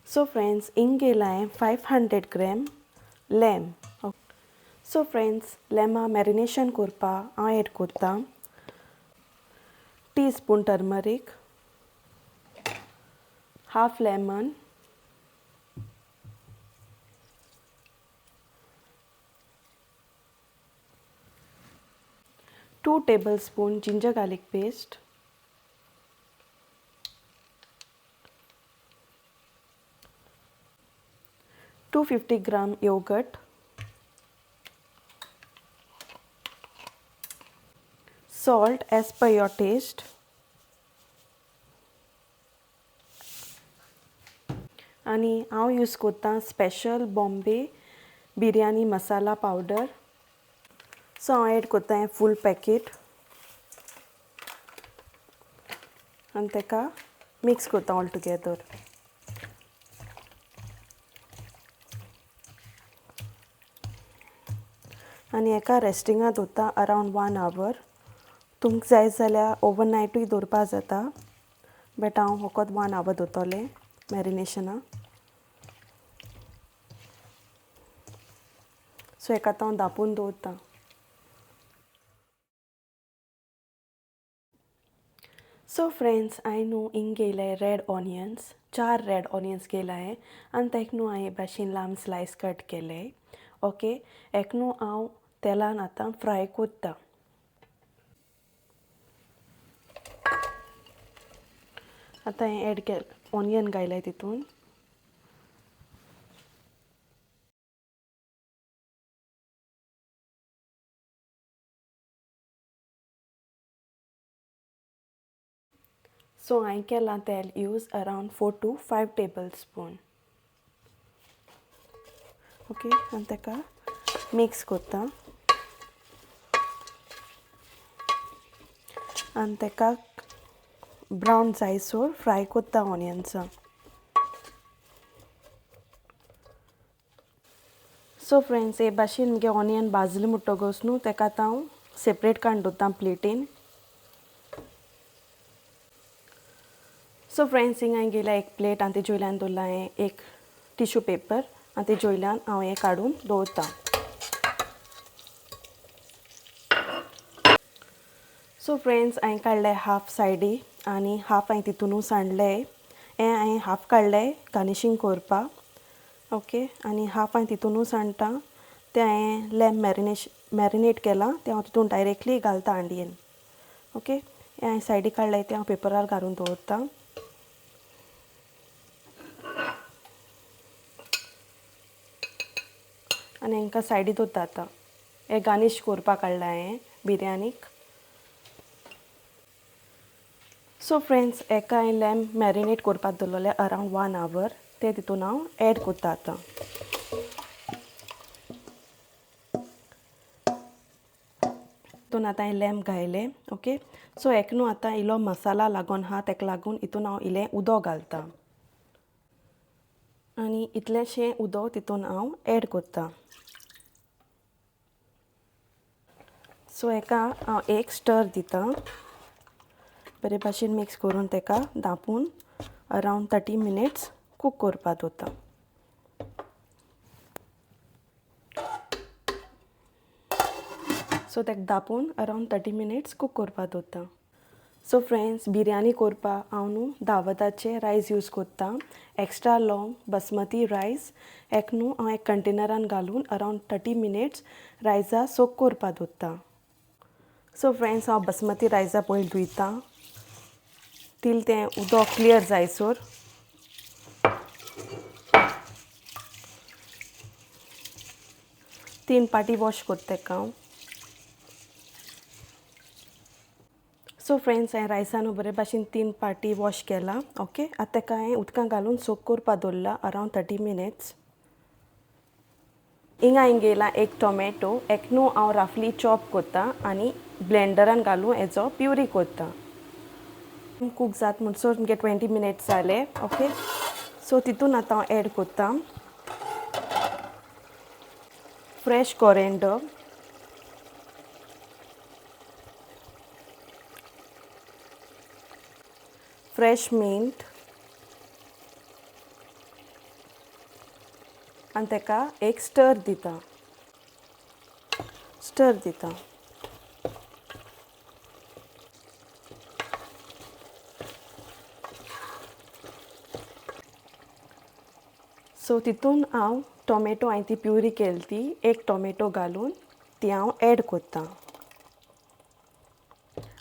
सो friends हिंग घेलाय 500 gram lamb. So friends लॅमा मॅरिनेशन करपा हांव एड करतां teaspoon turmeric, half lemon, 2 tablespoon ginger garlic paste, 250 gram yogurt, salt as per your taste, आणि हांव यूज करतां स्पेशल बॉम्बे बिरयानी मसाला पावडर. सो हांव एड करतां हें फूल पॅकेट आनी ताका मिक्स करतां ऑल टुगेदर. आनी हेका रेस्टिंगाक दवरतां अरावंड 1 hour. तुमकां जाय जाल्यार ओवरनायटूय दवरपा जाता, बट हांव फकत 1 hour दवरतलें मॅरिनेशनाक. सो हेका आतां हांव धांपून दवरतां. सो फ्रेंड्स हांवें न्हू हिंग घेयलाय रेड ऑनियन्स, 4 रेड ऑनियन्स घेयलाय आनी ताका न्हू हांवें हे भाशेन लांब स्लायस कट केले. ओके, हेका न्हू हांव तेलान आतां फ्राय करतां. आतां हें एड केलें ऑनियन घायलाय तितून. सो हांवें केलां तेल use around 4 to 5 tablespoon. Okay, आनी ताका मिक्स करतां आनी ताका ब्रावन जायसर फ्राय करतां ऑनियन्सां. सो फ्रेंड्स हे भाशेन मुगे ऑनियन भाजले म्हणटकच न्हू ताका आतां हांव सेपरेट काडून दवरतां प्लेटीन. सो फ्रेंड्स हिंगा हांवें घेयला एक प्लेट आनी तेजे वयल्यान दवरला हांवें एक टिश्यू पेपर आनी तेजे वयल्यान हांव हें काडून दवरतां. सो फ्रेंड्स हांवें काडलें हाफ सायडी आनी हाफ हांवें तितूनू सांडलें. हें हांवें हाफ काडलें गार्निशींग करपाक. ओके, आनी हाफ हांवें तितूनू सांडटां तें हांवें लॅम मॅरिनेट केलां तें हांव तितून डायरेक्टली घालतां हांडयेन. ओके, हें हांवें सायडीक काडलें तें हांव पेपरार घालून दवरतां. आनी हांकां सायडीक दवरता आतां. हें गार्निश करपाक काडलां हांवें बिरयानीक. सो फ्रेंड्स हेका हांवें लॅम्प मॅरिनेट करपाक दवरलेलें अरावंड 1 hour. तें तितून हांव एड करतां आतां. तितून आतां हांवें लॅम्प घायलें. ओके, सो हेका न्हू आतां इल्लो मसाला लागून आहा ताका लागून हितून हांव इल्लें उदक घालतां आनी इतलेंशें उदक तितून हांव एड करतां. सो हेका हांव एक स्टर दितां. बरे भाशेन मिक्स करून ताका धांपून अरावंड 30 minutes कूक करपाक दवरतां. सो ताका धांपून अरावंड 30 minutes कूक करपाक दवरतां. सो फ्रेंड्स बिरयानी करपाक हांव न्हू दावताचें रायस यूज करतां, एक्स्ट्रा लाँग बासमती रायस. हेका न्हू हांव एक कंटेनरान घालून अरावंड 30 minutes रायसा सोक करपाक दवरतां. सो फ्रेंड्स हांव बासमती रायसा पयलीं धुयतां टील तें उदक क्लियर जायसर. तीन पाटी वॉश करता ताका हांव. सो फ्रेंड्स हांवें रायसान बरे भाशेन 3 पाटी वॉश केला. ओके, आतां ताका हांवें उदकां घालून सोक करपाक दवरला अरावंड 30 minutes. हिंगा हांवें घेयला एक टोमॅटो. हेका न्हू हांव रफली चॉप करतां आनी ब्लेंडरान घालून हेचो प्युरी करतां. कूक जाता म्हणसर मुगे 20 minutes जाले. ओके, सो तितून आतां हांव एड करतां फ्रेश कोरिएंडर, फ्रेश मिंट, आनी तेका एक स्टर दिता. सो तितून हांव टोमॅटो हांवें ती प्युरी केली ती एक टोमॅटो घालून ती हांव एड कोत्ता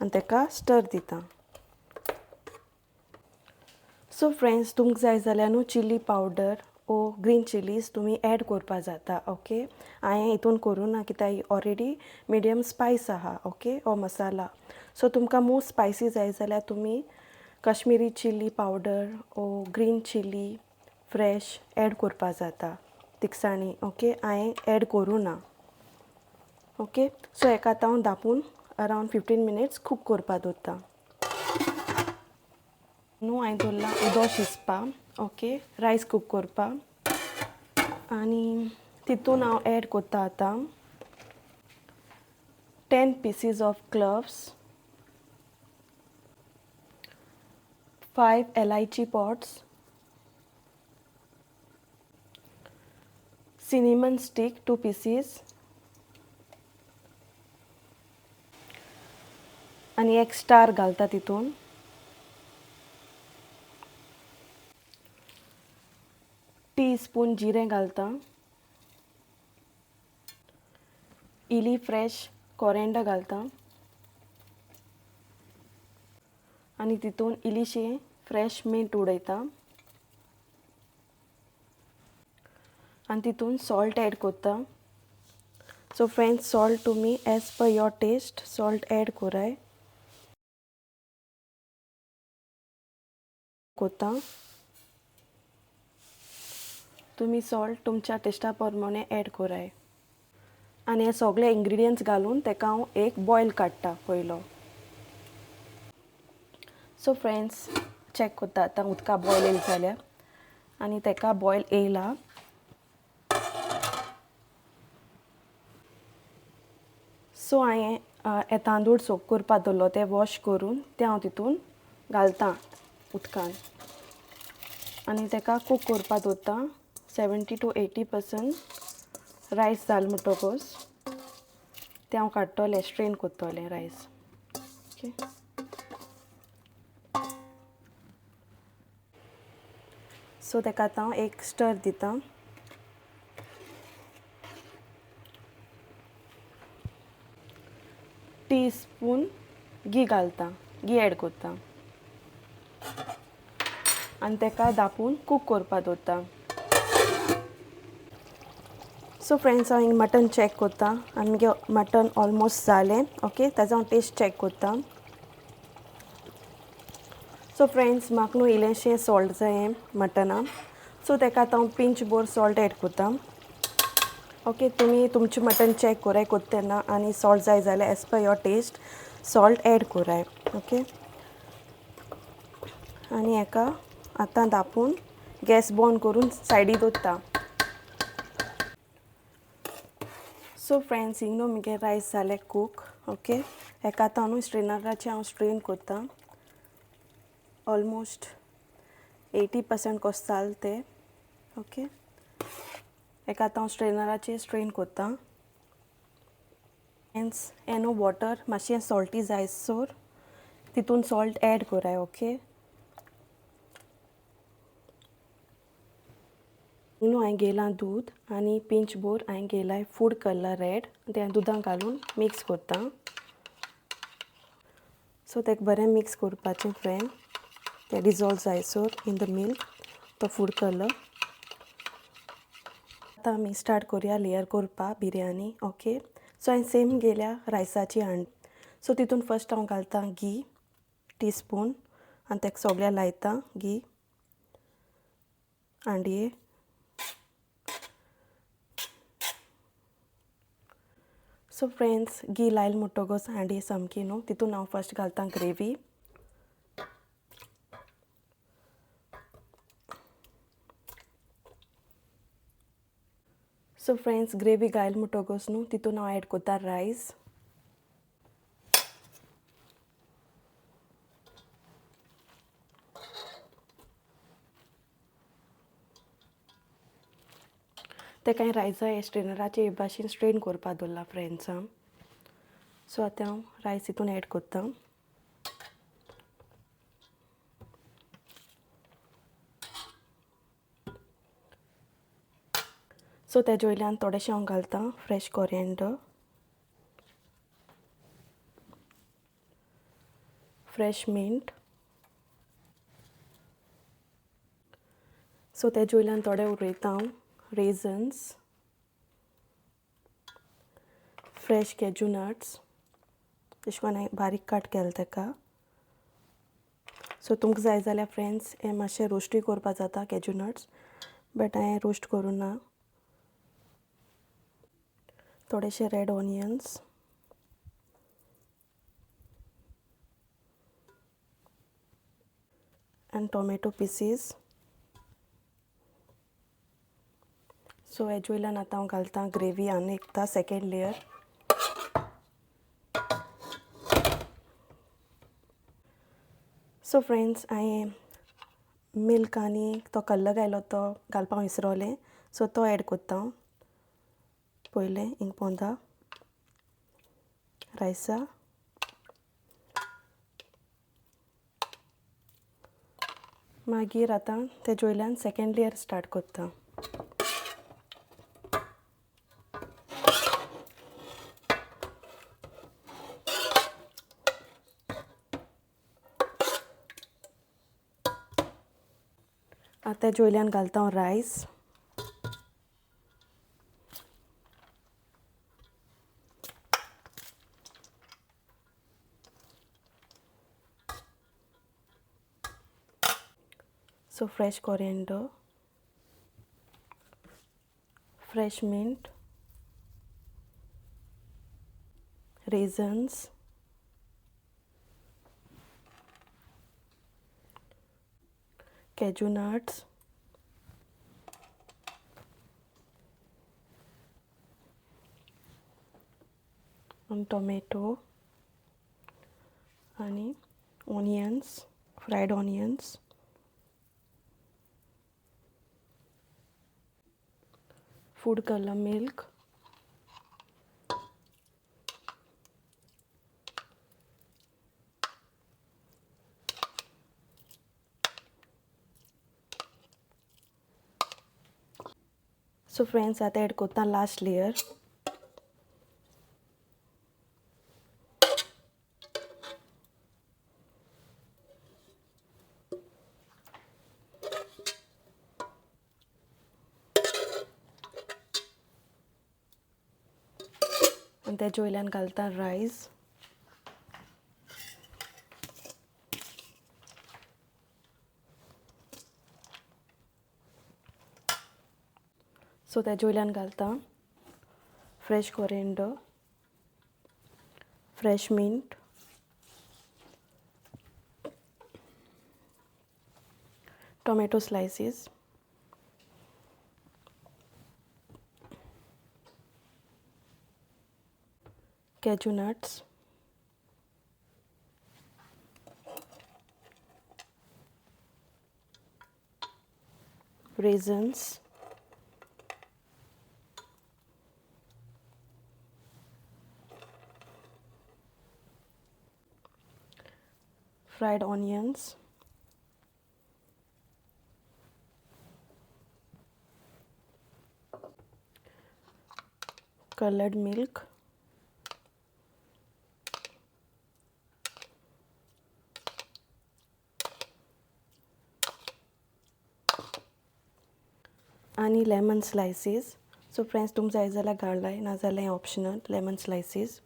आनी तेका स्टर दिता. सो फ्रेंड्स, तुमकां जाय जाल्यार न्हू चिली पावडर ओ ग्रीन चिलीज तुमी एड करपा जाता. ओके, हांवें हितून करूं ना कित्याक ऑलरेडी मिडियम स्पायस आहा. ओके, हो मसाला. सो तुमकां मोर स्पायसी जाय जाल्यार तुमी कश्मीरी चिली पावडर ओ ग्रीन चिली फ्रेश एड करपा जाता तिखसाणी. ओके, हांवें एड करूं ना. ओके, सो हेका आतां हांव धांपून अरावंड 15 मिनिट्स कूक करपा दवरता. न्हू हांवें दवरला उदक शिजपा. ओके, रायस कूक करपा आनी तितून हांव एड कोत्ता आतां 10 पीसीस ऑफ क्लव्स, 5 एलायची पॉट्स, cinnamon stick 2 pieces आनी एक स्टार घालता तितून. टीस्पून जिरें घालता. इली फ्रेश कोरिएंडर घालता आनी तितून इल्लीशें फ्रेश मीठ उडयता आनी तितून सॉल्ट एड कोत्ता. सो फ्रेंड्स, सॉल्ट तुमी as per your taste salt add कोराय कोत्ता. तुमी सॉल्ट तुमच्या टेस्टा प्रमाणे एड कोराय आनी हे सगळे इंग्रेडियंट्स घालून तेका हांव एक बॉयल काडटा पयलो. सो फ्रेंड्स, चॅक कोत्ता आतां उदका बॉयल येयला जाल्यार आनी तेका बॉयल येयला. सो हांवें हे तांदूळ सोक करपा दवरलो ते वॉश करून ते हांव तितून घालता उदकान आनी तेका कूक करपा दवरता 70 to 80%. रायस जाल म्हणटकच ते हांव काडटलें, स्ट्रेन कोत्तोलें रायस. ओके, सो तेका आतां हांव एक स्टर दिता. टीस्पून घी घालता, घी एड कोत्ता आनी तेका धांपून कूक करपा दवरता. सो फ्रेंड्स, हांव हिंग मटन चॅक कोत्ता आनी मुगे मटन ऑलमोस्ट जालें. ओके, ताजो हांव टेस्ट चॅक कोत्ता. सो फ्रेंड्स, म्हाका न्हू इल्लेशें सॉल्ट जायें मटनान, सो तेका आतां हांव पिंच बोर सॉल्ट एड कोत्ता. ओके, तुमी तुमचें मटन चॅक कोराय कोत्ता तेन्ना आनी सॉल्ट जाय जाल्यार as per your taste salt add कोराय. ओके, आनी हेका आतां धांपून गॅस बंद करून सायडी दवरता. सो फ्रेंड्स, हिंग न्हू मुगे रायस जालें कूक. ओके, हेका आतां न्हू स्ट्रेनराचेर हांव स्ट्रेन कोत्ता. ऑलमोस्ट 80% कसो जाल ते. ओके, हेका आतां हांव स्ट्रेनराचेर स्ट्रेन कोत्ता. फ्रेंड्स, हें न्हू वॉटर मातशें सॉल्टी जायसर तितून सॉल्ट एड कोराय. ओके, न्हू हांवें घेयलां दूद आनी पिंच बोर हांवें घेयलाय फूड कलर रेड ते हांवें दुदां घालून मिक्स कोत्ता. सो तेका बरें मिक्स करपाचें फ्रेंड, तें डिजॉल्व जायसर इन द मिल्क तो फूड कलर. आतां आमी स्टार्ट करुया लेयर करपा बिरयानी. ओके, सो हांवें सेम घेयल्या रायसाची हांडी. सो तितून फर्स्ट हांव घालता घी टीस्पून आनी तेका सोगल्या लायता घी हांडये. सो फ्रेंड्स, घी लायले म्हणटकच हांडी सामकी न्हू तितून हांव फर्स्ट घालता ग्रेवी. सो फ्रेंड्स, ग्रेवी घायले म्हणटकच न्हू तितून हांव एड कोत्ता रायस. ते कांय रायसा हे स्ट्रेनराचे हे भाशेन स्ट्रेन करपा दवरला फ्रेंड्स हां. सो आतां हांव रायस हितून एड कोत्ता. सो तेजे वयल्यान थोडेशें हांव घालतां फ्रेश कोरिएंडर, फ्रेश मिंट. सो तेजे वयल्यान थोडे उडयता हांव रेझन्स, फ्रेश कॅज्यू नट्स, तशें करून हांवें बारीक कट केला ताका. सो तुमकां जाय जाल्यार फ्रेंड्स हें मातशें रोस्टूय करपा जाता कॅज्यू नट्स, बट हांवें रोस्ट करूं ना. थोडेशे रेड ऑनियन्स, आनी टोमॅटो पिसीस. सो हेजे वयल्यान आतां हांव घालतां ग्रेवी आनी एकदां सेकेंड लेयर. सो फ्रेंड्स हांवें मिल्क आनी तो कल्लर घायलो तो घालपाक विसरोलें, सो तो एड कोत्ता हांव पयलें हिंग पोंदा रायसा. मागीर आतां तेजे वयल्यान सेकेंड लेयर स्टार्ट कोत्ता. आतां तेजे वयल्यान घालता हांव रायस. So fresh coriander, fresh mint, raisins, cashew nuts, and tomato, and onions, fried onions, food color milk, so friends आता ऐड कोत्ता लास्ट लेयर. आनी तेजे वयल्यान घालता रायस. सो तेजे वयल्यान घालता fresh coriander, fresh mint, tomato slices, cashew nuts, raisins, fried onions, colored milk, आनी लेमन स्लायसीस. सो फ्रेंड्स तुमकां जाय जाल्यार घालाय, नाजाल्यार optional lemon slices.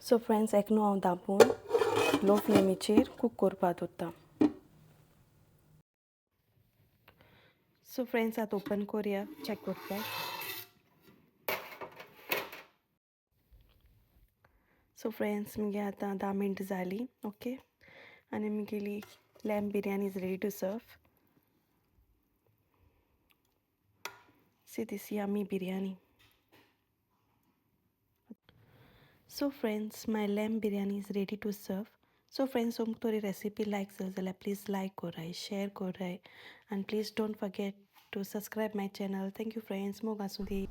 So friends एक न्हू हांव धांपून लो फ्लेमीचेर कूक करपा दवरता. सो फ्रेंड्स आतां ओपन कोरया चॅक करपाक. सो फ्रेंड्स मुगे आतां 10 मिनट जालीं, ओके, आनी मुगेली lamb biryani is ready to serve. See this yummy biryani. So friends, my lamb biryani is ready to serve. So friends, तुमकां तोरी रेसिपी लायक जाली जाल्यार प्लीज लायक कोराय, शेअर कोराय, and please don't forget to subscribe my channel. Thank you friends. Moga sudi.